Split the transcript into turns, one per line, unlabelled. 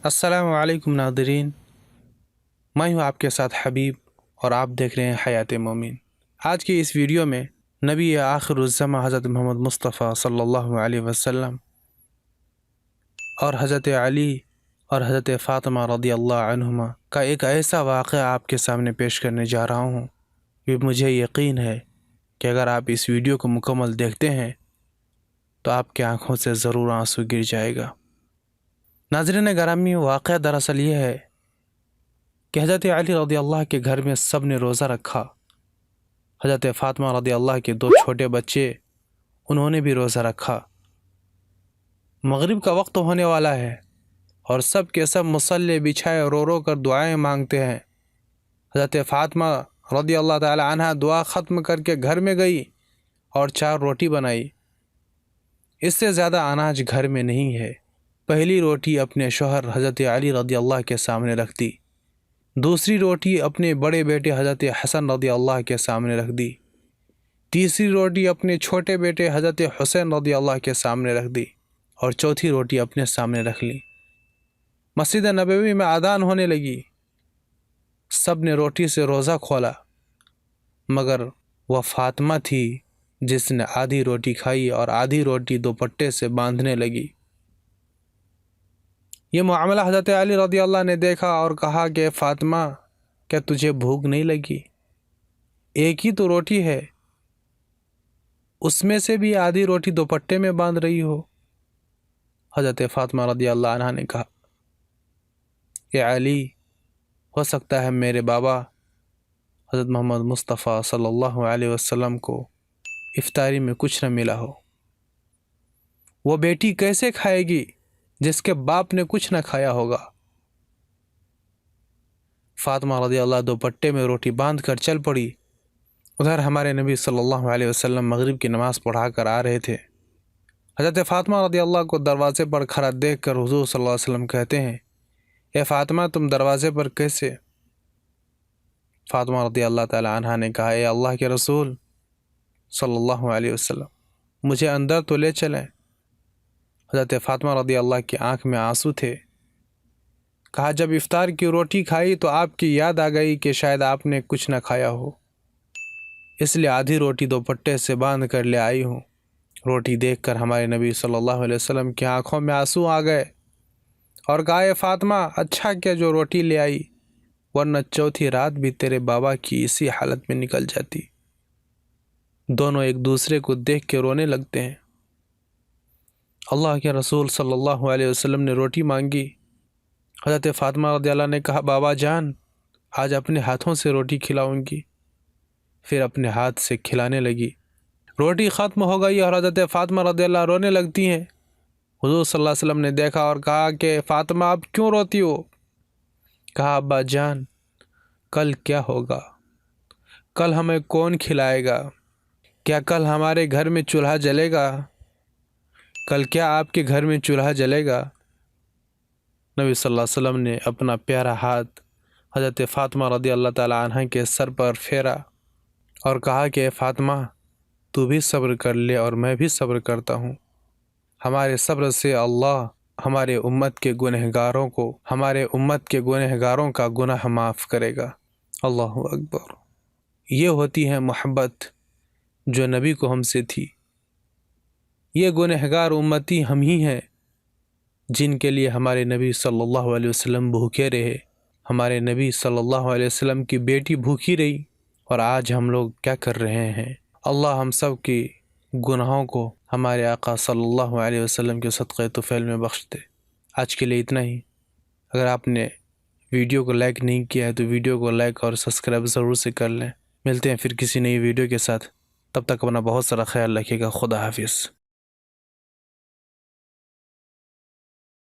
السلام علیکم ناظرین، میں ہوں آپ کے ساتھ حبیب اور آپ دیکھ رہے ہیں حیات مومن۔ آج کی اس ویڈیو میں نبی آخر الزماں حضرت محمد مصطفیٰ صلی اللہ علیہ وسلم اور حضرت علی اور حضرت فاطمہ رضی اللہ عنہما کا ایک ایسا واقعہ آپ کے سامنے پیش کرنے جا رہا ہوں کہ مجھے یقین ہے کہ اگر آپ اس ویڈیو کو مکمل دیکھتے ہیں تو آپ کی آنکھوں سے ضرور آنسو گر جائے گا۔ ناظرین گرامی، واقعہ دراصل یہ ہے کہ حضرت علی رضی اللہ کے گھر میں سب نے روزہ رکھا۔ حضرت فاطمہ رضی اللہ کے 2 چھوٹے بچے، انہوں نے بھی روزہ رکھا۔ مغرب کا وقت ہونے والا ہے اور سب کے سب مصلی بچھائے رو رو کر دعائیں مانگتے ہیں۔ حضرت فاطمہ رضی اللہ تعالی عنہ دعا ختم کر کے گھر میں گئی اور 4 روٹی بنائی۔ اس سے زیادہ اناج گھر میں نہیں ہے۔ پہلی روٹی اپنے شوہر حضرت علی رضی اللہ کے سامنے رکھ دی، دوسری روٹی اپنے بڑے بیٹے حضرت حسن رضی اللہ کے سامنے رکھ دی، تیسری روٹی اپنے چھوٹے بیٹے حضرت حسین رضی اللہ کے سامنے رکھ دی اور چوتھی روٹی اپنے سامنے رکھ لی۔ مسجد نبوی میں اذان ہونے لگی، سب نے روٹی سے روزہ کھولا، مگر وہ فاطمہ تھی جس نے آدھی روٹی کھائی اور آدھی روٹی دوپٹے سے باندھنے لگی۔ یہ معاملہ حضرت علی رضی اللہ نے دیکھا اور کہا کہ فاطمہ، کیا تجھے بھوک نہیں لگی؟ ایک ہی تو روٹی ہے، اس میں سے بھی آدھی روٹی دوپٹے میں باندھ رہی ہو۔ حضرت فاطمہ رضی اللہ عنہ نے کہا کہ علی، ہو سکتا ہے میرے بابا حضرت محمد مصطفیٰ صلی اللہ علیہ وسلم کو افطاری میں کچھ نہ ملا ہو۔ وہ بیٹی کیسے کھائے گی جس کے باپ نے کچھ نہ کھایا ہوگا؟ فاطمہ رضی اللہ دوپٹے میں روٹی باندھ کر چل پڑی۔ ادھر ہمارے نبی صلی اللہ علیہ وسلم مغرب کی نماز پڑھا کر آ رہے تھے۔ حضرت فاطمہ رضی اللہ کو دروازے پر کھڑا دیکھ کر حضور صلی اللہ علیہ وسلم کہتے ہیں، اے فاطمہ، تم دروازے پر کیسے؟ فاطمہ رضی اللہ تعالی عنہ نے کہا، اے اللہ کے رسول صلی اللہ علیہ وسلم، مجھے اندر تو لے چلیں۔ حضرت فاطمہ رضی اللہ کی آنکھ میں آنسو تھے۔ کہا، جب افطار کی روٹی کھائی تو آپ کی یاد آ گئی کہ شاید آپ نے کچھ نہ کھایا ہو، اس لیے آدھی روٹی دوپٹے سے باندھ کر لے آئی ہوں۔ روٹی دیکھ کر ہمارے نبی صلی اللہ علیہ وسلم کی آنکھوں میں آنسو آ گئے اور کہا، اے فاطمہ، اچھا کیا جو روٹی لے آئی، ورنہ چوتھی رات بھی تیرے بابا کی اسی حالت میں نکل جاتی۔ دونوں ایک دوسرے کو دیکھ کے رونے لگتے ہیں۔ اللہ کے رسول صلی اللہ علیہ وسلم نے روٹی مانگی۔ حضرت فاطمہ رضی اللہ نے کہا، بابا جان، آج اپنے ہاتھوں سے روٹی کھلاؤں گی۔ پھر اپنے ہاتھ سے کھلانے لگی۔ روٹی ختم ہو گئی اور حضرت فاطمہ رضی اللہ رونے لگتی ہیں۔ حضور صلی اللہ علیہ وسلم نے دیکھا اور کہا کہ فاطمہ، اب کیوں روتی ہو؟ کہا، ابا جان، کل کیا ہوگا؟ کل ہمیں کون کھلائے گا؟ کیا کل ہمارے گھر میں چولہا جلے گا؟ کل کیا آپ کے گھر میں چولہا جلے گا؟ نبی صلی اللہ علیہ وسلم نے اپنا پیارا ہاتھ حضرت فاطمہ رضی اللہ تعالی عنہ کے سر پر پھیرا اور کہا کہ فاطمہ، تو بھی صبر کر لے اور میں بھی صبر کرتا ہوں۔ ہمارے صبر سے اللہ ہمارے امت کے گنہگاروں کا گناہ معاف کرے گا۔ اللہ اکبر۔ یہ ہوتی ہے محبت جو نبی کو ہم سے تھی۔ یہ گنہگار امتی ہم ہی ہیں جن کے لیے ہمارے نبی صلی اللہ علیہ وسلم بھوکے رہے، ہمارے نبی صلی اللہ علیہ وسلم کی بیٹی بھوکی رہی، اور آج ہم لوگ کیا کر رہے ہیں؟ اللہ ہم سب کی گناہوں کو ہمارے آقا صلی اللہ علیہ وسلم کے صدقے طفیل میں بخش دے۔ آج کے لیے اتنا ہی۔ اگر آپ نے ویڈیو کو لائک نہیں کیا ہے تو ویڈیو کو لائک اور سبسکرائب ضرور سے کر لیں۔ ملتے ہیں پھر کسی نئی ویڈیو کے ساتھ، تب تک اپنا بہت سارا خیال رکھیے گا۔ خدا حافظ۔